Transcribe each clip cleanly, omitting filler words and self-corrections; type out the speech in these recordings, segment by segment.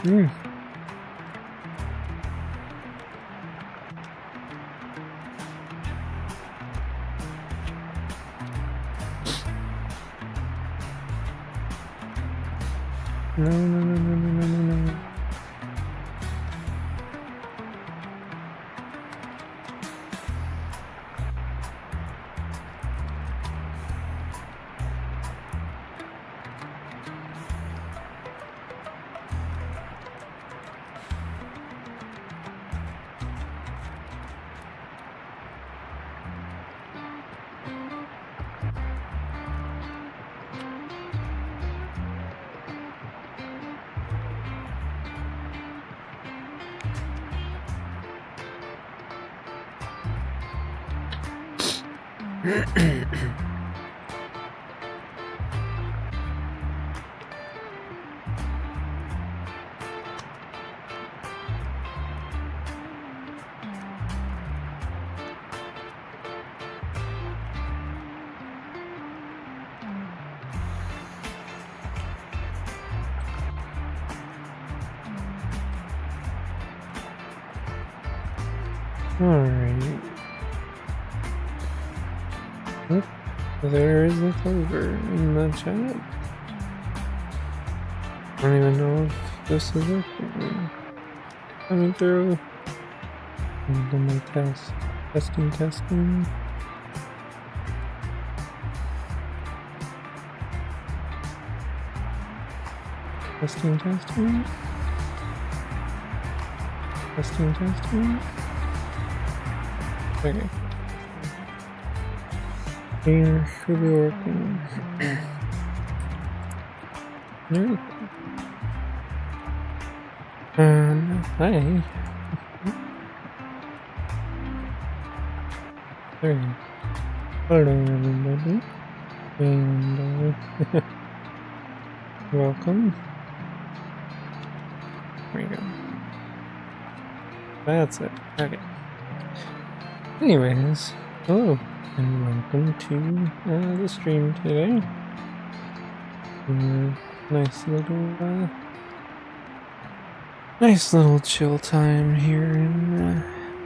Mm. No, no, no, no, no, no, no. Alright. Oh, there is a clover in the chat. I don't even know if this is working. Coming through. And then my test. Testing. Testing, testing. Testing. Okay. Here should be working. There we go. Hi. There we go. Hello everybody. And welcome. There we go. That's it. Okay. Anyways, hello and welcome to the stream today. Nice little chill time here in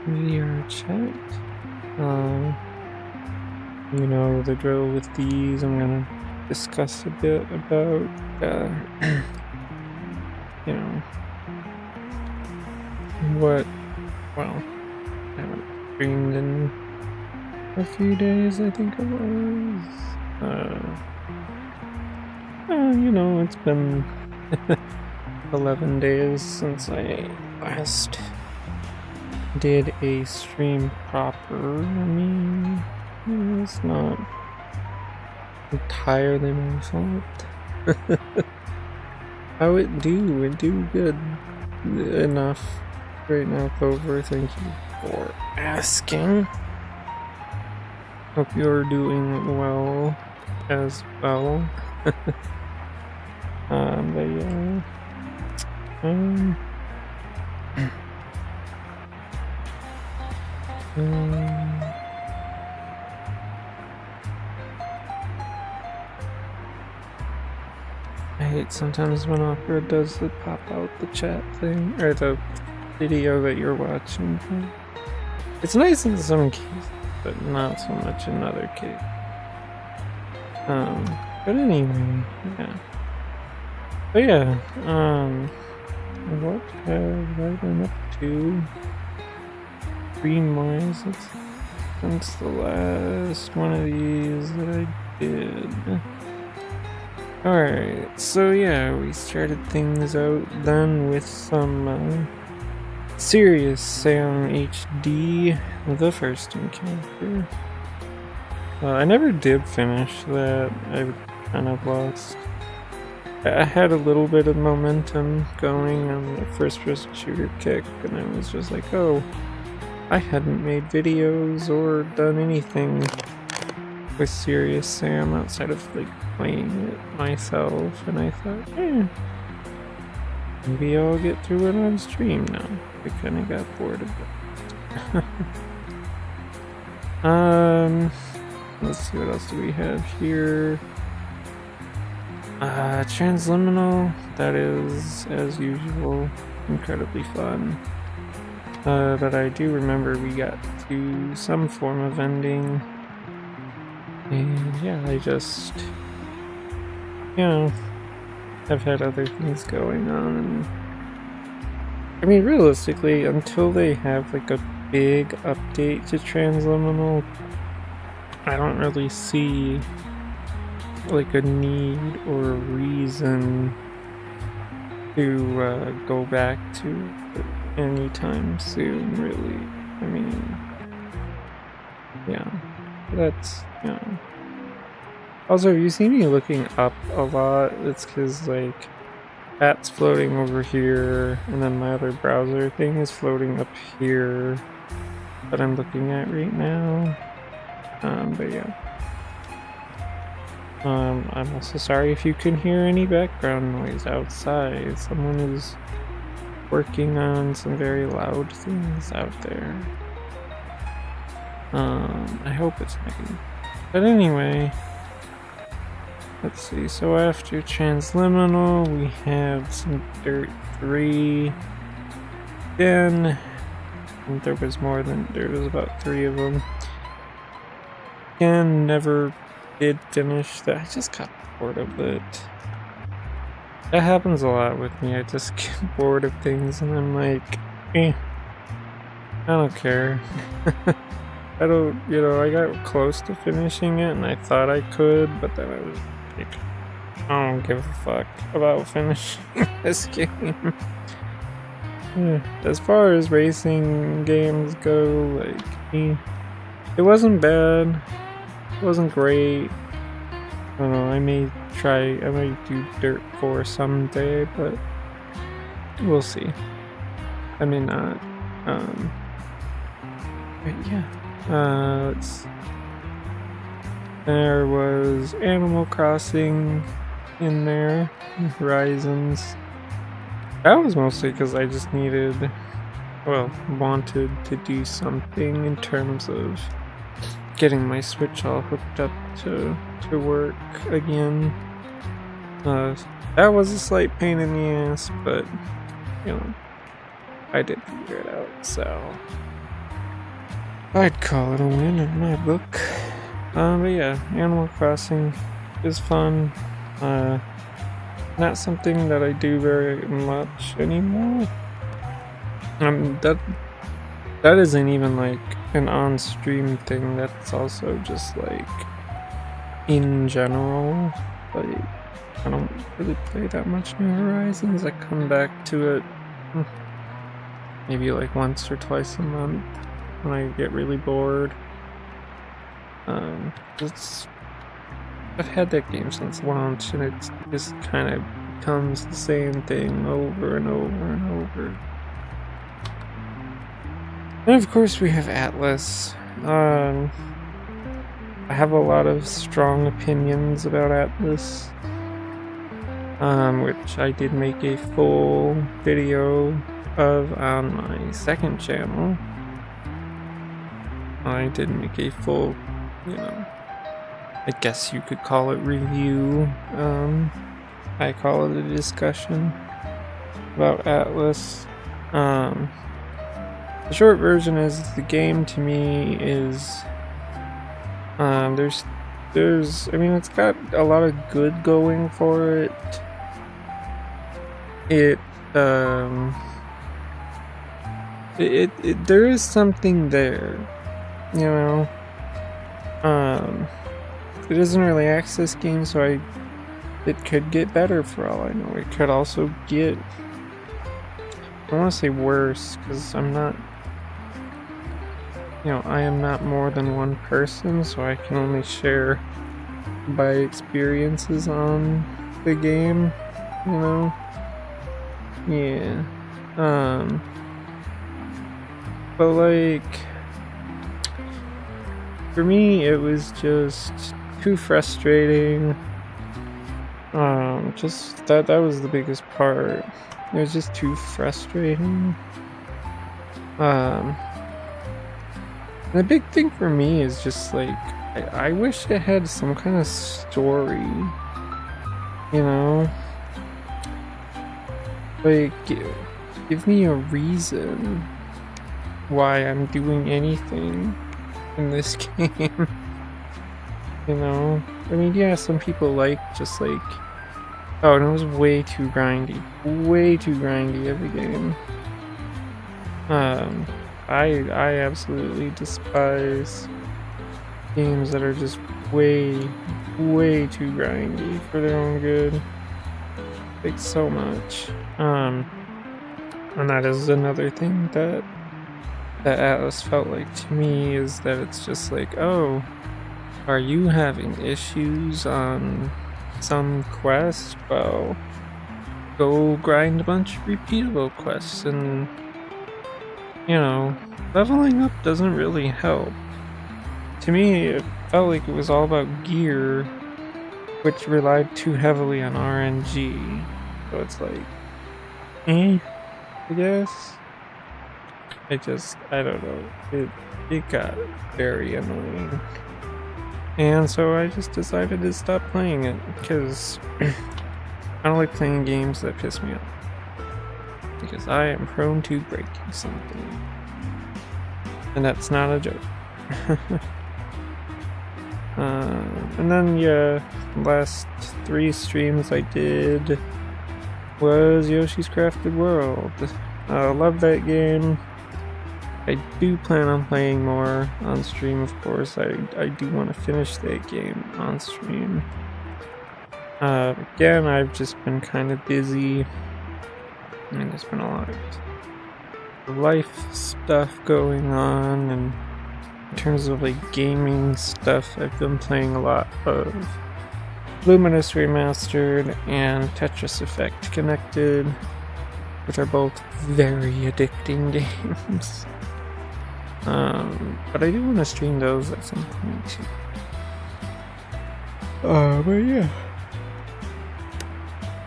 Vrchat. You know the drill with these. I'm gonna discuss a bit about you know what. Well, I haven't streamed in a few days, I think it was. You know, it's been 11 days since I last did a stream proper. I mean, it's not entirely my fault. How it do good enough right now, Clover. Thank you for asking. Hope you're doing well as well. But yeah. I hate sometimes when Opera does the pop out the chat thing, or the video that you're watching. It's nice in some cases, but not so much in other cases. But anyway, yeah. But yeah, what have I been up to stream-wise since the last one of these that I did? Alright, so yeah, we started things out then with some Serious Sam HD, the first encounter. I never did finish that. I kind of lost. I had a little bit of momentum going on the first-person shooter kick, and I was just like, oh, I hadn't made videos or done anything with Serious Sam outside of like playing it myself, and I thought, maybe I'll get through it on stream now. I kind of got bored of it. Let's see, what else do we have here? Transliminal, that is, as usual, incredibly fun. But I do remember we got to some form of ending. And yeah, I just, I've had other things going on. And, I mean, realistically, until they have like a big update to Transliminal, I don't really see like a need or a reason to go back to it anytime soon, really. I mean, yeah, that's, Also, you see me looking up a lot. It's because, like, that's floating over here, and then my other browser thing is floating up here that I'm looking at right now. But yeah. I'm also sorry if you can hear any background noise outside. Someone is working on some very loud things out there. I hope it's me. But anyway, let's see. So after Transliminal, we have some Dirt 3. Then there was about 3 of them. Again, never did finish that. I just got bored of it. That happens a lot with me. I just get bored of things and I'm like, I don't care. I got close to finishing it and I thought I could, but then I was like, I don't give a fuck about finishing this game. As far as racing games go, like, it wasn't bad. It wasn't great. I don't know, I may do Dirt 4 someday, but we'll see. I may not. But yeah. There was Animal Crossing in there, Horizons. That was mostly because I just wanted to do something in terms of getting my Switch all hooked up to work again. That was a slight pain in the ass, but I did figure it out, so I'd call it a win in my book. But yeah, Animal Crossing is fun. Not something that I do very much anymore. That isn't even like an on-stream thing. That's also just like in general. Like, I don't really play that much New Horizons. I come back to it maybe like once or twice a month when I get really bored. I've had that game since launch, and it just kind of becomes the same thing over and over and over. And of course we have Atlas. I have a lot of strong opinions about Atlas, which I did make a full video of on my second channel. I did make a full, I guess you could call it review. I call it a discussion about Atlas. The short version is the game to me is it's got a lot of good going for it. There is something there, it isn't an early access game, so it could get better for all I know. It could also get, I don't want to say worse, because I'm not, I am not more than one person, so I can only share my experiences on the game, Yeah. But like, for me, it was just too frustrating. Just that was the biggest part. It was just too frustrating. The big thing for me is just like, I wish it had some kind of story. You know? Like, give me a reason why I'm doing anything in this game. You know? I mean, yeah, some people just like... Oh, and it was way too grindy. Way too grindy of a game. I absolutely despise games that are just way too grindy for their own good. Like, so much. And that is another thing that Atlas felt like to me, is that it's just like, oh, are you having issues on some quest? Well, go grind a bunch of repeatable quests, and, you know, leveling up doesn't really help. To me, it felt like it was all about gear, which relied too heavily on RNG. So it's like, I guess. I don't know. It got very annoying. And so I just decided to stop playing it, because I don't like playing games that piss me off. Because I am prone to breaking something. And that's not a joke. And then, yeah, the last 3 streams I did was Yoshi's Crafted World. I love that game. I do plan on playing more on stream, of course. I do want to finish that game on stream. Again, I've just been kind of busy. I mean, there's been a lot of life stuff going on, and in terms of like gaming stuff, I've been playing a lot of Luminous Remastered and Tetris Effect Connected, which are both very addicting games. But I do want to stream those at some point too. But yeah.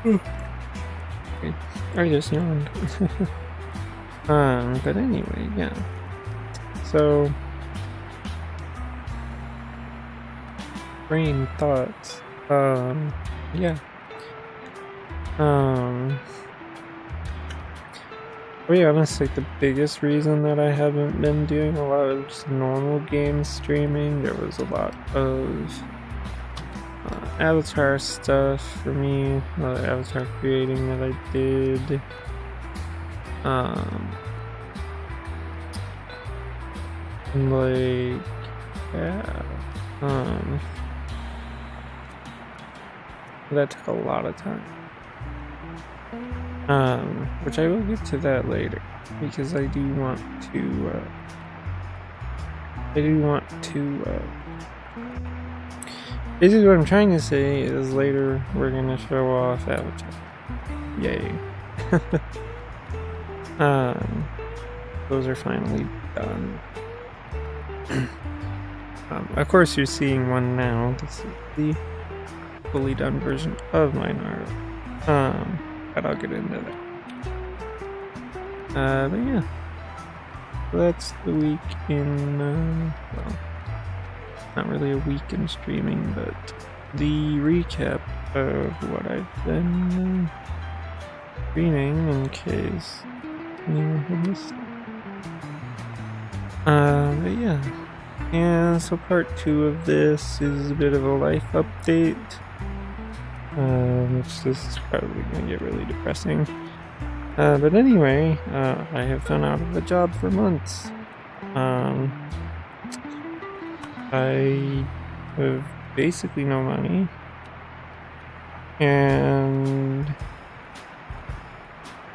Okay. I just yawned. But anyway, yeah. So, brain thoughts. Yeah. To be honest, like, the biggest reason that I haven't been doing a lot of just normal game streaming, there was a lot of avatar stuff for me, a lot of avatar creating that I did. Like, yeah. That took a lot of time. Which I will get to that later, because I do want to, basically what I'm trying to say is later we're gonna show off Avatar. Yay. Those are finally done. Of course you're seeing one now. This is the fully done version of my Naruto. But I'll get into that. But yeah. So that's the week in, well, not really a week in streaming, but the recap of what I've been streaming, in case anyone had missed it. But yeah. And so part 2 of this is a bit of a life update. Which this is probably going to get really depressing. But anyway, I have been out of a job for months. I have basically no money. And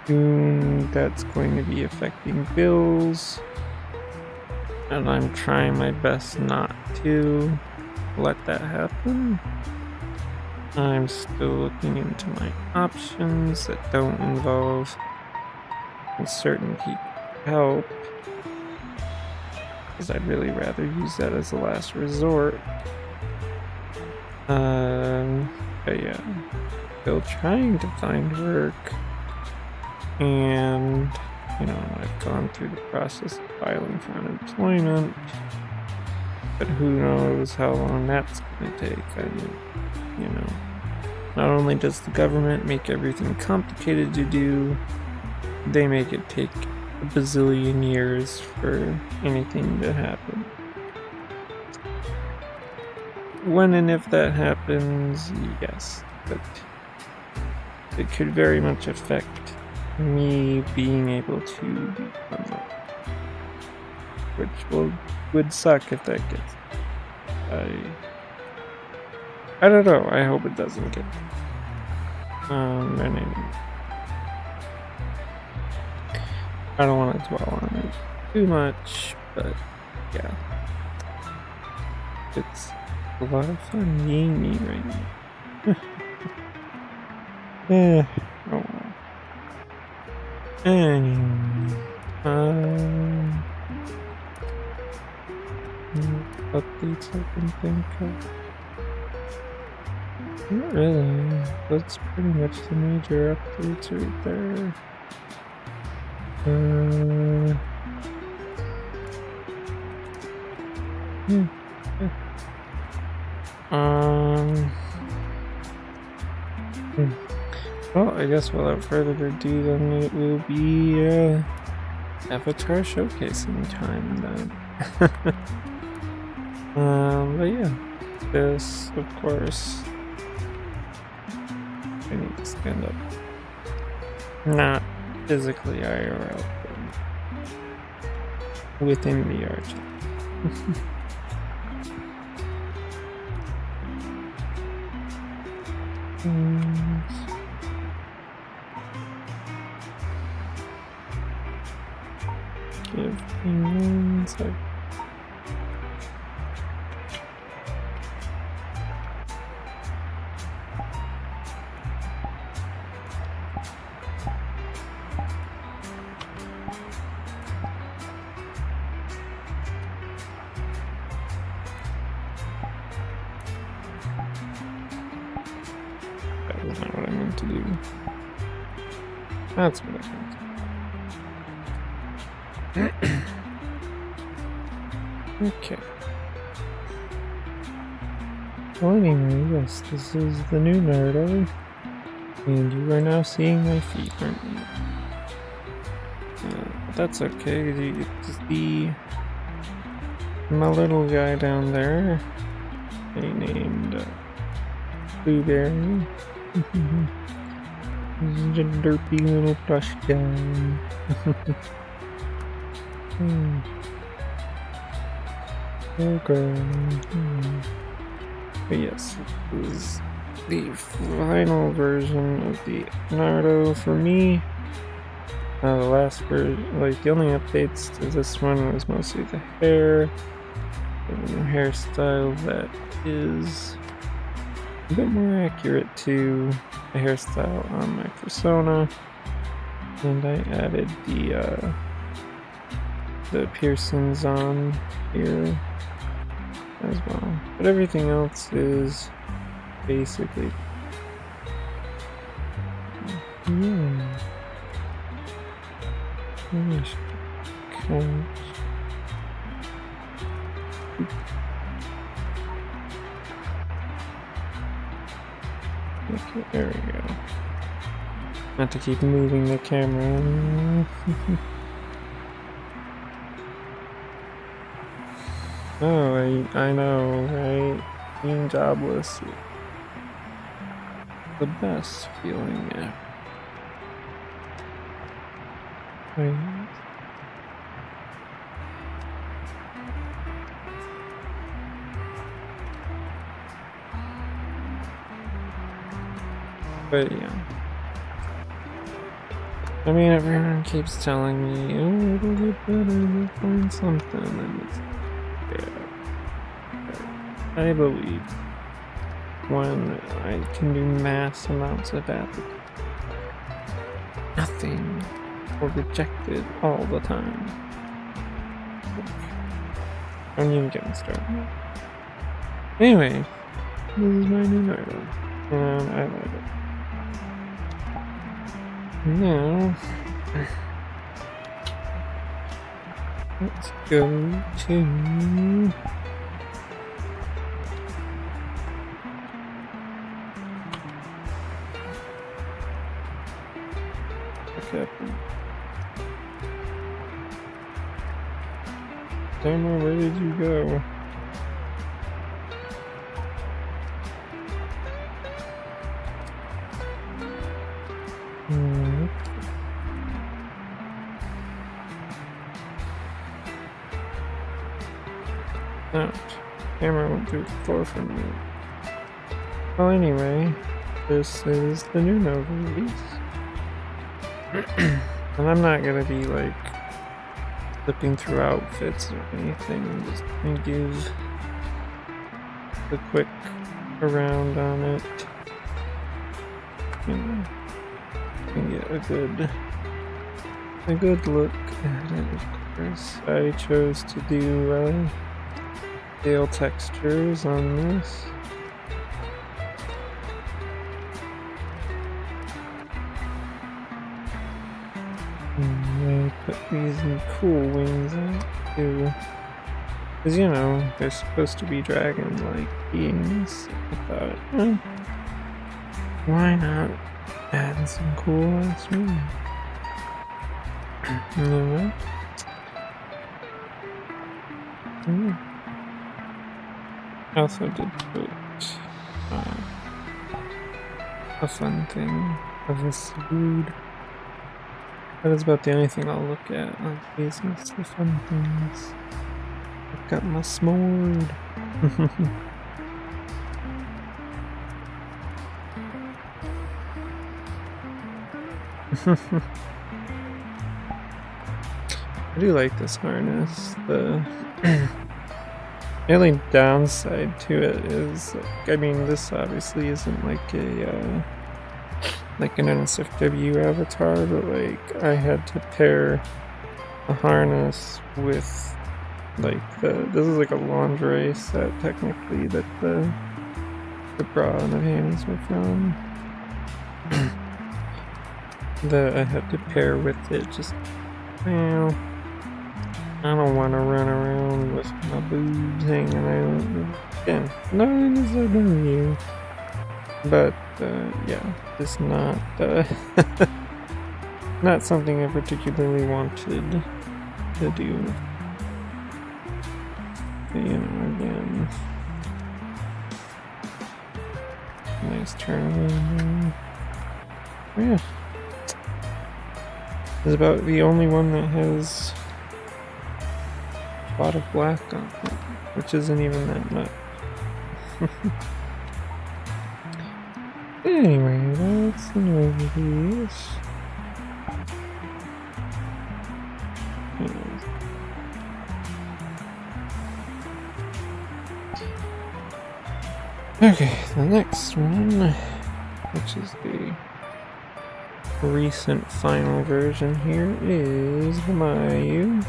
soon that's going to be affecting bills. And I'm trying my best not to let that happen. I'm still looking into my options that don't involve certain people help, because I'd really rather use that as a last resort. But yeah, still trying to find work, and you know, I've gone through the process of filing for unemployment, but who knows how long that's gonna take. I mean, you know, Not only does the government make everything complicated to do, they make it take a bazillion years for anything to happen. When and if that happens, yes, but it could very much affect me being able to become that. Which would suck if that gets. I don't know. I hope it doesn't get. And I don't want to dwell on it too much, but yeah, it's a lot of fun being me right now. Oh well. Anyway, updates I can think of. Not really. That's pretty much the major updates right there. Well, I guess without further ado, then it will be Avatar showcasing time then. But yeah, this, of course, I need to stand up. Not physically IRL, but within Vrchat. Give me 1 sec. That was not what I meant to do. That's what I meant. Okay. Well, anyway, yes, this is the new Naruto, and you are now seeing my feet, aren't you? That's okay. My little guy down there, they named Blueberry. He's a derpy little plush guy. Okay. But yes, this is the final version of the Naruto for me. The last version, like the only updates to this one was mostly the hair, the new hairstyle that is a bit more accurate to the hairstyle on my persona, and I added the piercings on here as well. But everything else is basically Okay, there we go. Not to keep moving the camera. Oh, I know, right? Being jobless is the best feeling ever. Right. But yeah. I mean, everyone keeps telling me, oh, it'll get better, you'll find something, and it's I believe when I can do mass amounts of application, nothing or rejected all the time. I'm even getting started. Anyway, this is my new Naruto, and I love it. Now, let's go to happened? Timer, where did you go? Ouch. Camera went through the floor for me. Well, anyway, this is the new Nova release. And I'm not gonna be like flipping through outfits or anything. I'm just gonna give a quick around on it. You know, and get a good look at it, of course. I chose to do pale textures on this. And I put these cool wings on too. Because, you know, they're supposed to be dragon-like beings. I thought, why not add some cool ass wings? You know? I also did put a fun thing of this food. That is about the only thing I'll look at on these is the fun things. I've got my s'more. I do like this harness. The only downside to it is, like, I mean, this obviously isn't like a like an NSFW avatar, but like I had to pair a harness with like this is like a lingerie set technically that the bra and the panties were from. That I had to pair with it. Just, well, I don't want to run around with my boobs hanging out. Again, not in the you. But yeah, it's not not something I particularly wanted to do. But, you know, again, nice turn. Yeah, it's about the only one that has a lot of black on it, which isn't even that much. Anyway, that's an overview. Okay, the next one, which is the recent final version here, is the Mayu.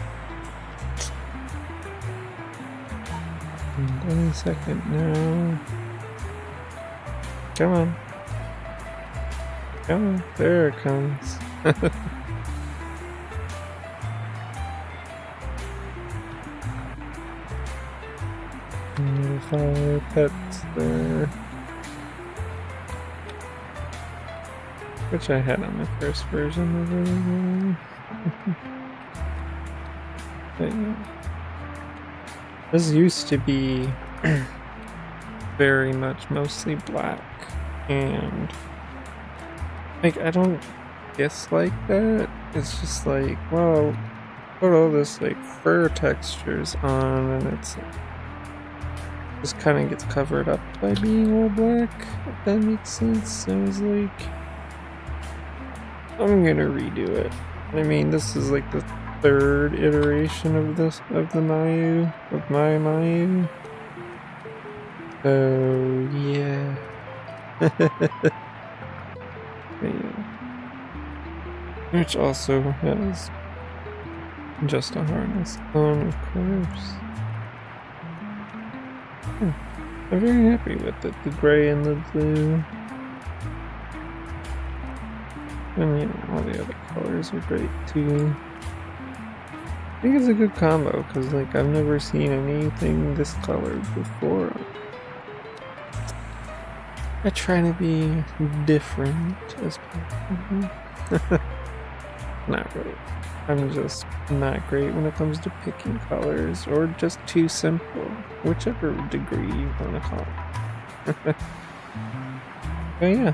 And any second now. Come on. Come on, there it comes. Fire pets there. Which I had on the first version of it. But yeah. This used to be very much mostly black, and like I don't dislike that. It's just like, well, put all this like fur textures on, and it's like, just kind of gets covered up by being all black, if that makes sense. So I was like, I'm gonna redo it. I mean, this is like the third iteration of the Mayu, of my Mayu. So yeah. Yeah. Which also has just a harness on, of course. I'm very happy with it, the gray and the blue. And, you know, all the other colors are great too. I think it's a good combo, because, like, I've never seen anything this colored before. I try to be different as possible. Not really. I'm just not great when it comes to picking colors, or just too simple, whichever degree you want to call it. But yeah,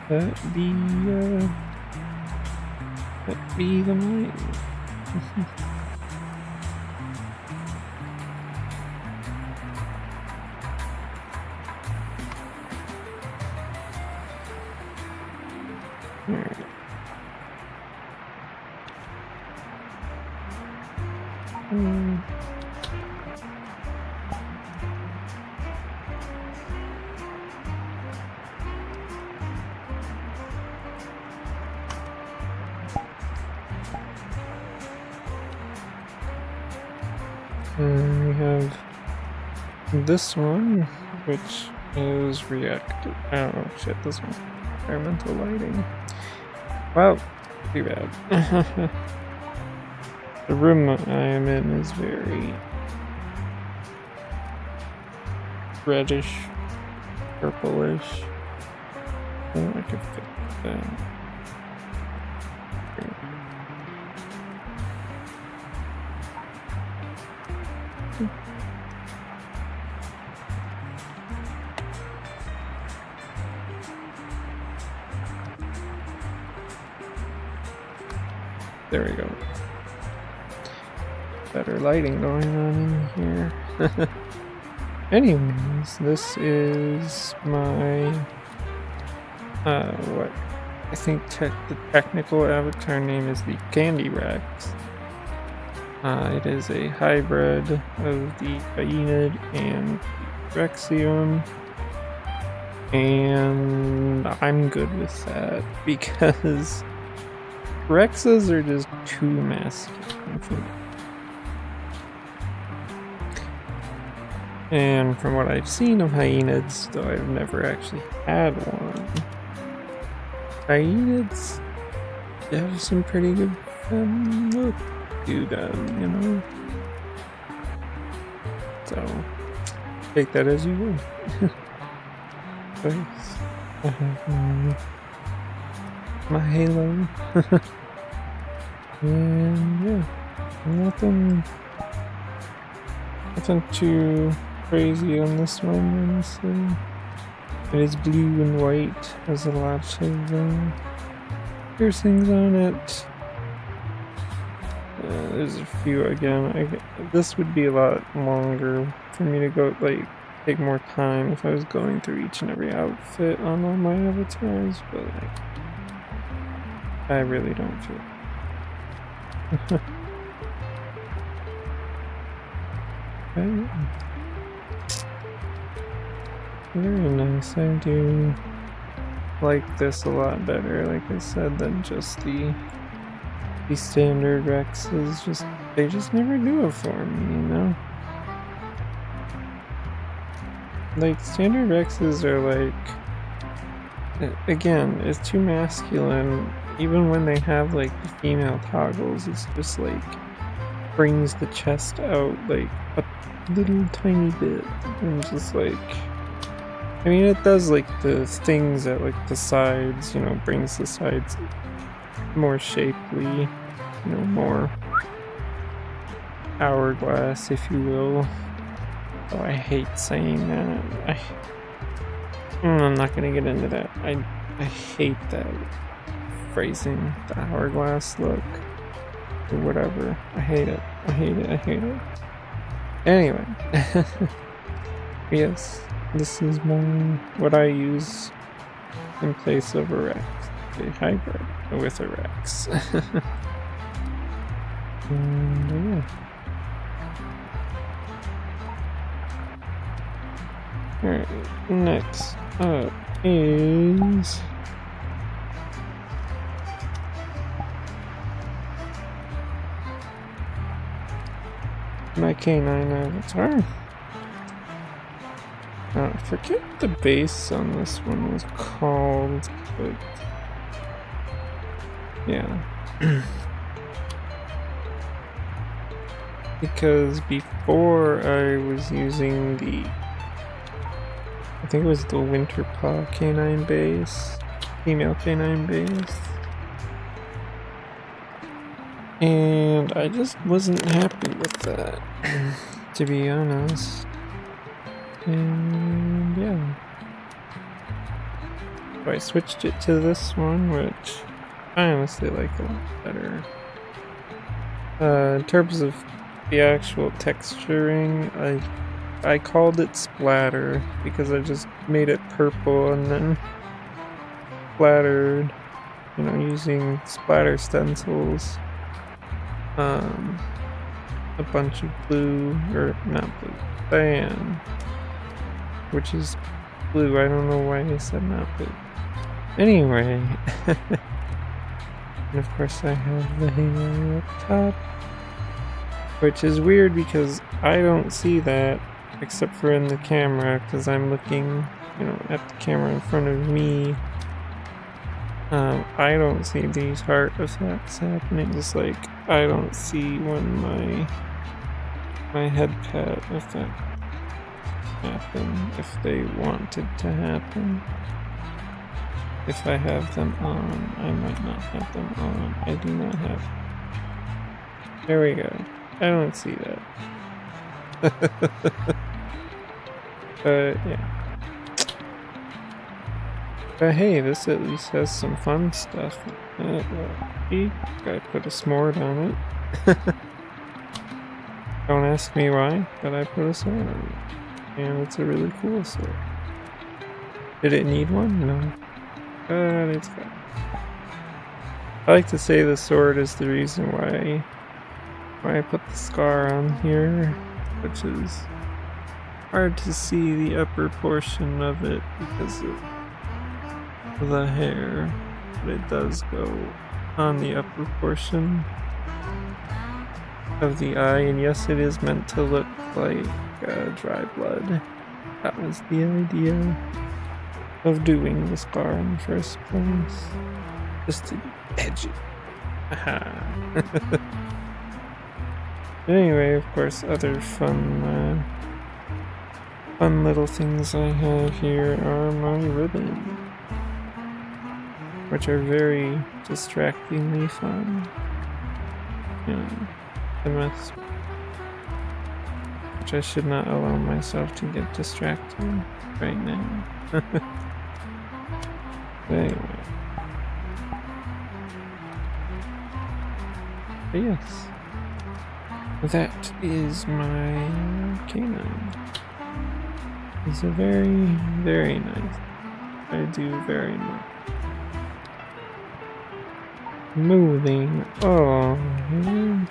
that be the mine. Alright. We have this one, which is reactive. Oh shit, this one's environmental lighting. Wow, too bad. The room I am in is very reddish, purplish. Oh, I could fix that. There we go. Better lighting going on in here. Anyways, this is my what I think the technical avatar name is the Candy Rex. It is a hybrid of the Hyaenid and the Rexium, and I'm good with that because Rexes are just too masculine for me. And from what I've seen of Hyenids, though I've never actually had one, Hyenids have some pretty good look to them, you know? So, take that as you will. Thanks. I have my halo. And yeah, nothing too crazy on this one, honestly. It is blue and white, has a lot of piercings on it. There's a few again. This would be a lot longer for me to go, like, take more time if I was going through each and every outfit on all my avatars, but like, I really don't feel it. Okay. Very nice. I do like this a lot better, like I said, than just the standard Rexes. They just never do it for me, you know? Like, standard Rexes are like, again, it's too masculine. Even when they have like the female toggles, it's just like brings the chest out like a little tiny bit, and just like, I mean, it does like the things at like the sides, you know, brings the sides more shapely, you know, more hourglass, if you will. Oh, I hate saying that. I'm not gonna get into that. I hate that phrasing, the hourglass look, or whatever. I hate it. I hate it. I hate it. Anyway, yes, this is what I use in place of a Rex, a hybrid with a Rex. And yeah. Alright, next up is my canine avatar. I forget what the base on this one was called, but yeah. Because before I was using I think it was the Winter Paw canine base, female canine base. And I just wasn't happy with that, to be honest. And yeah. So I switched it to this one, which I honestly like a lot better. In terms of the actual texturing, I called it splatter because I just made it purple and then splattered, using splatter stencils. A bunch of blue, or not blue, cyan, which is blue. I don't know why I said not blue. Anyway, and of course I have the halo up top, which is weird because I don't see that except for in the camera because I'm looking, at the camera in front of me. I don't see these heart effects happening, just like I don't see when my head pat effect happen if they wanted to happen. If I have them on, I might not have them on. I do not have. There we go. I don't see that. But yeah. But hey, this at least has some fun stuff. I put a s'more on it. Don't ask me why, but I put a sword on it. And it's a really cool sword. Did it need one? No. But it's got. I like to say the sword is the reason why I put the scar on here, which is hard to see the upper portion of it because of the hair, but it does go on the upper portion of the eye, and yes, it is meant to look like dry blood. That was the idea of doing the scar in the first place, just to be edgy. Aha. Anyway, of course, other fun little things I have here are my ribbon, which are very distractingly fun. I must, which I should not allow myself to get distracted right now. Anyway. But yes. That is my canine. It's a very, very nice. I do very much. Moving on.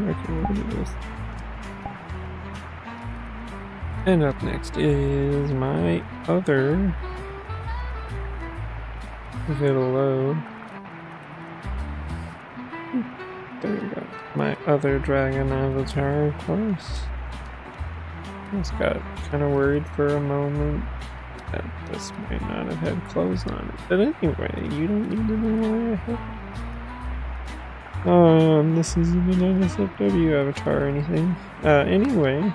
Okay, what is this? And up next is my other. If it'll load. There we go. My other dragon avatar, of course. I just got kind of worried for a moment that this might not have had clothes on it. But anyway, you don't need to know why I have. This isn't an NSFW avatar or anything. Anyway.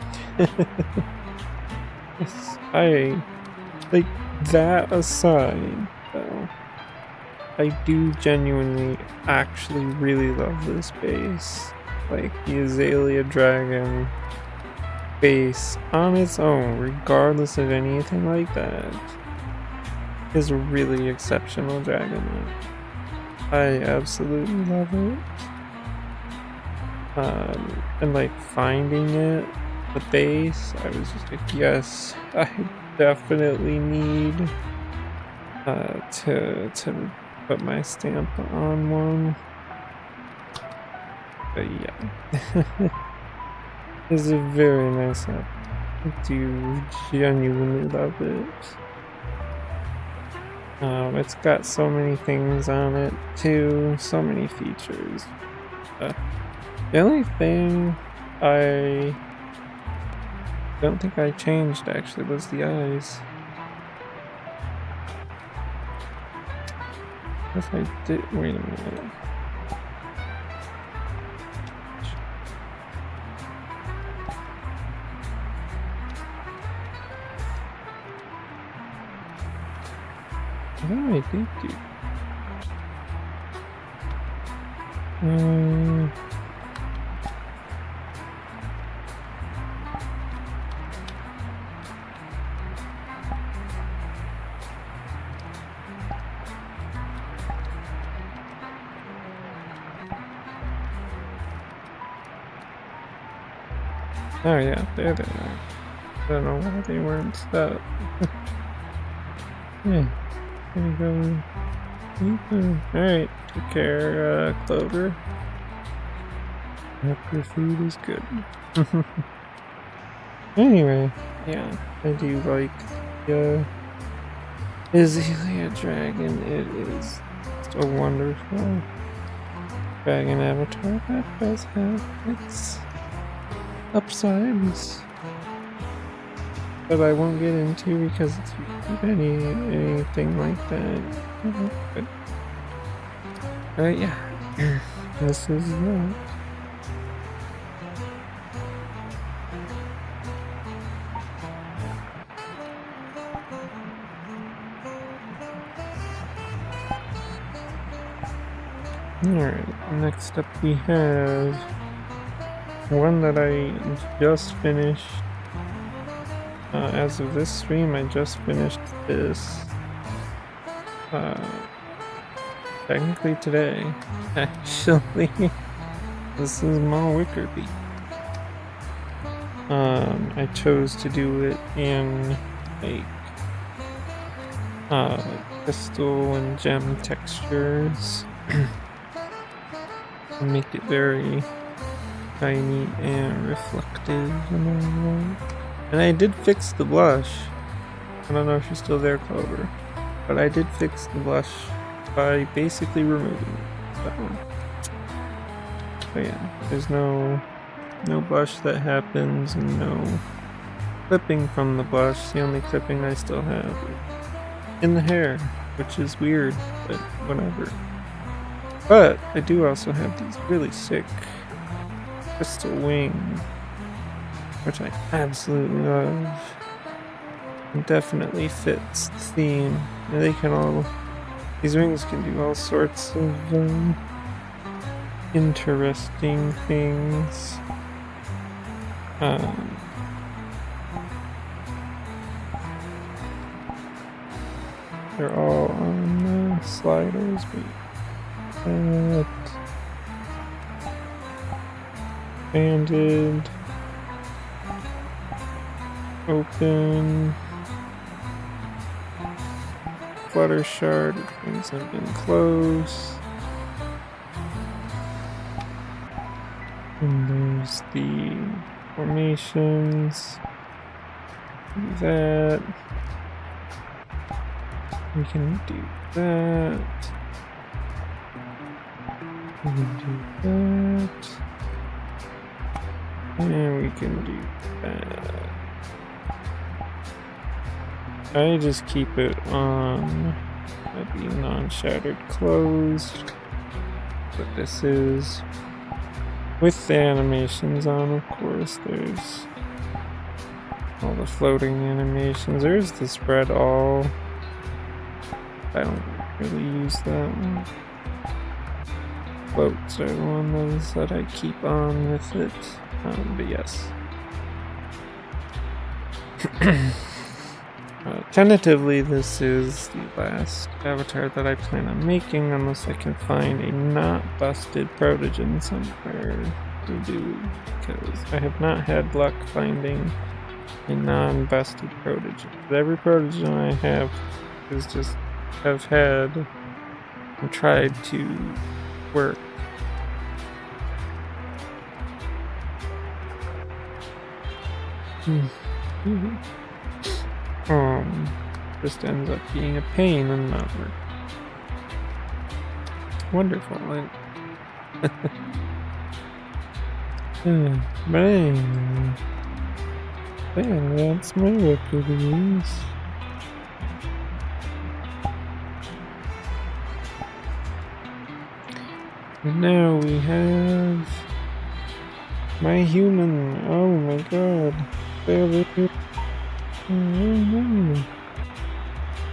Yes, I like that aside, though. I do genuinely actually really love this base. Like the Azalea Dragon base on its own, regardless of anything like that, is a really exceptional dragon. I absolutely love it. And like finding it, the base, I was just like, yes, I definitely need to put my stamp on one. But yeah. It's a very nice app. I do genuinely love it. It's got so many things on it too, so many features. The only thing I don't think I changed actually was the eyes. If I did, wait a minute. What did I do? Oh yeah, there they are. I don't know why they weren't set. Yeah, there you go. Alright, take care, Clover. Hope your food is good. Anyway, yeah, I do like the Azalea Dragon. It is just a wonderful dragon avatar that does have its upsides, but I won't get into because it's anything like that. But yeah, this is that. Alright, next up we have one that I just finished. As of this stream, I just finished this. Technically today, actually. This is Mall Wickerby. I chose to do it in like crystal and gem textures. Make it very shiny and reflective and all that. And I did fix the blush. I don't know if you're still there, Clover, but I did fix the blush by basically removing it. So yeah, there's no blush that happens and no clipping from the blush. The only clipping I still have is in the hair, which is weird, but whatever. But I do also have these really sick crystal wings, which I absolutely love. It definitely fits the theme. And these wings can do all sorts of interesting things. They're all on sliders, but banded, open, flutter shard, things have been close. And there's the formations. Do that. We can do that. We can do that. And we can do that. I just keep it on the non-shattered closed. But this is with the animations on, of course. There's all the floating animations. There's the spread all. I don't really use that one. Floats are one of those that I keep on with it. But yes. Tentatively, this is the last avatar that I plan on making, unless I can find a not busted protogen somewhere to do, because I have not had luck finding a non-busted protogen. But every protogen I have is just have had and tried to work. Just ends up being a pain and not work. Wonderful. But anyway, that's my recordings. And now we have my human. Oh my god.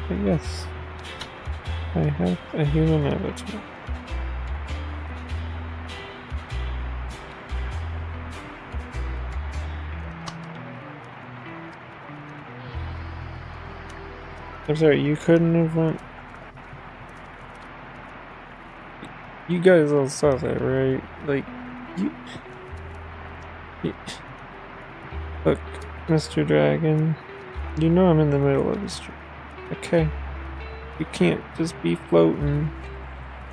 But yes, I have a human avatar. I'm sorry, you couldn't have went... You guys all saw that, right? Like, you... Look, Mr. Dragon, you know I'm in the middle of the street, okay? You can't just be floating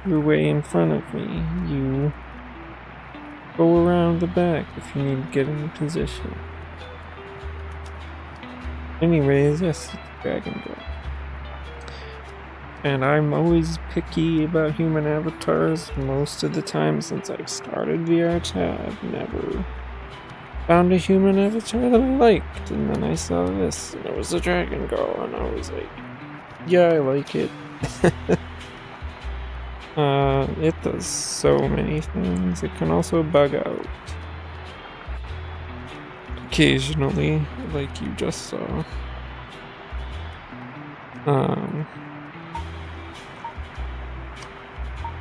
your way in front of me. You go around the back if you need to get in position. Anyways, yes, it's Dragon Ball. And I'm always picky about human avatars. Most of the time since I've started Vrchat, I've never found a human avatar that I liked. And then I saw this, and it was a Dragon Girl, and I was like, yeah, I like it. It does so many things. It can also bug out occasionally, like you just saw.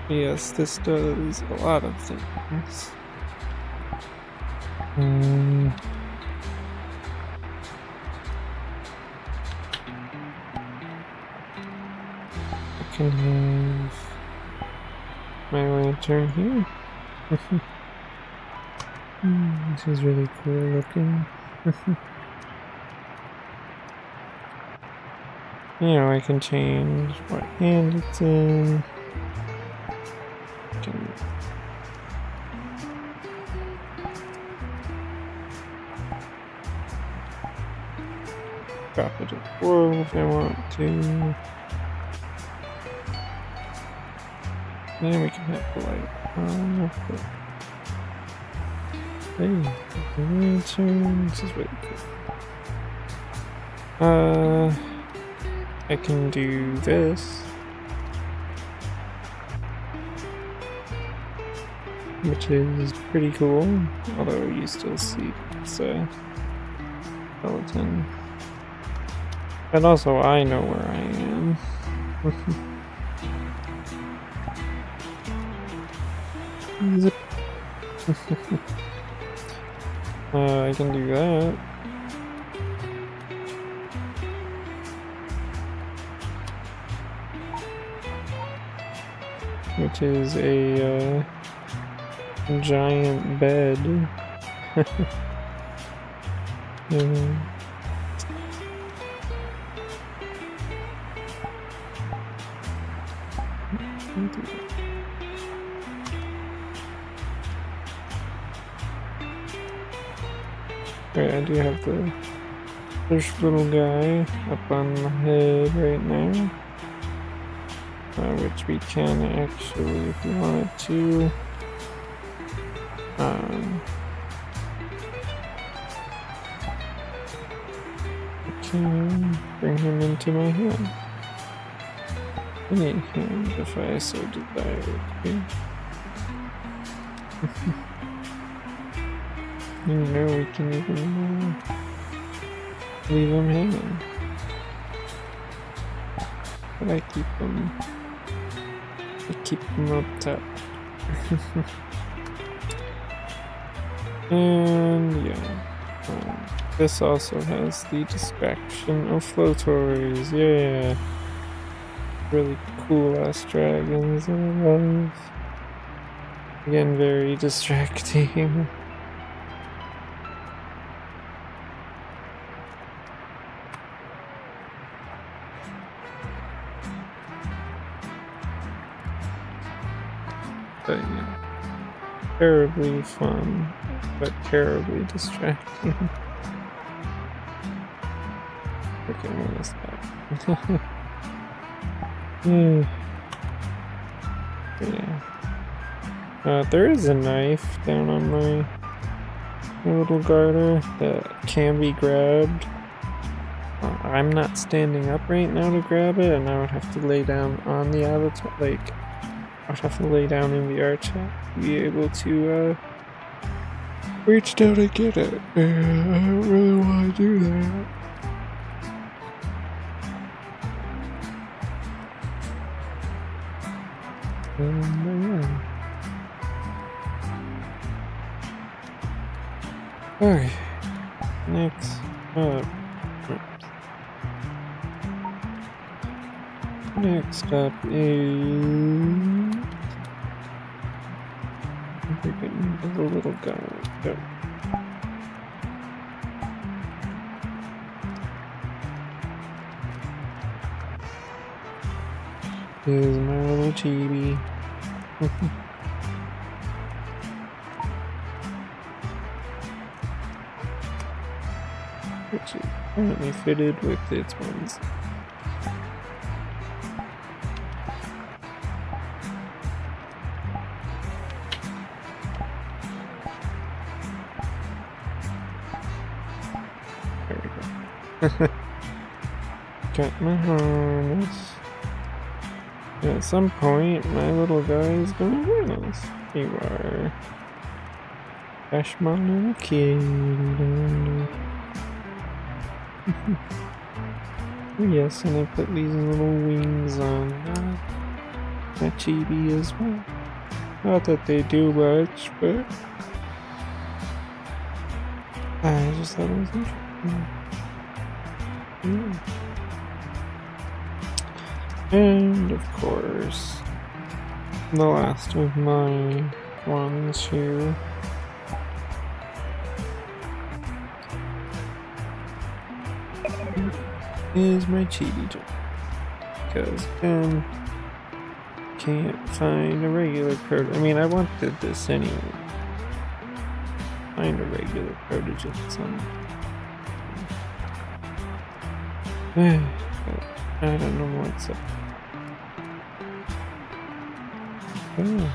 Yes, this does a lot of things. I can have my lantern here. This is really cool looking. You know, I can change what hand it's in. I can drop it at 4 if I want to. Then we can have the light on. Hey, the lantern. This is really cool. I can do this, which is pretty cool, although you still see it's a skeleton. And also I know where I am. Zip. I can do that. Which is a giant bed. Right, I do have the first little guy up on the head right now. Which we can actually, if we wanted to, I can bring him into my hand. Any hand, if I so desired. You know, we can even leave him hanging. But I keep them up top. And yeah, this also has the distraction of floatories. Yeah, really cool ass dragons. I love. Again, very distracting. But yeah, terribly fun, but terribly distracting. Okay, I'm gonna stop. Yeah. There is a knife down on my little garter that can be grabbed. I'm not standing up right now to grab it, and I would have to lay down on the avatar, like, I'd have to lay down in the Vrchat to be able to reach down and get it. I don't really want to do that. And yeah. Alright, next up. Next up is the little guy. Go. Here's my little chibi. Which is currently fitted with its ones. There we go. Got my harness. At some point, my little guy is gonna win us. You are Ashman kid. Yes, and I put these little wings on my chibi as well. Not that they do much, but I just thought it was interesting. And of course, the last of my ones here. Is my chibi jump, because again, can't find a regular prototype. I mean, I wanted this anyway. Find a regular prototype. I don't know what's up. Oh.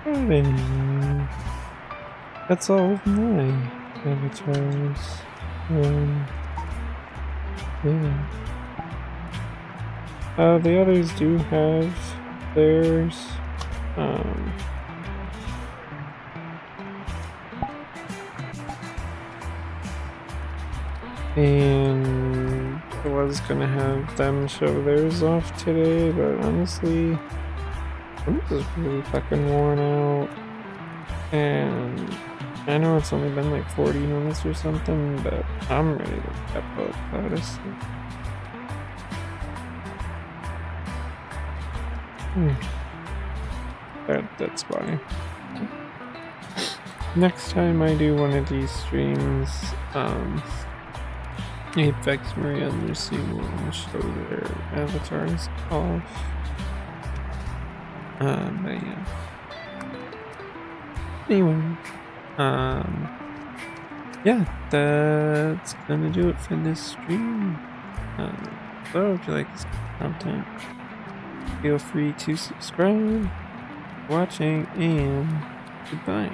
Anyway, that's all of my avatars. Yeah. The others do have theirs. And I was gonna have them show theirs off today, but honestly, I'm just really fucking worn out. And I know it's only been like 40 minutes or something, but I'm ready to wrap up, honestly. That's why. Next time I do one of these streams, Apex Marie and Lucy will show their avatars off. But yeah. Anyway, yeah, that's gonna do it for this stream. So if you like this content, feel free to subscribe, watching, and goodbye.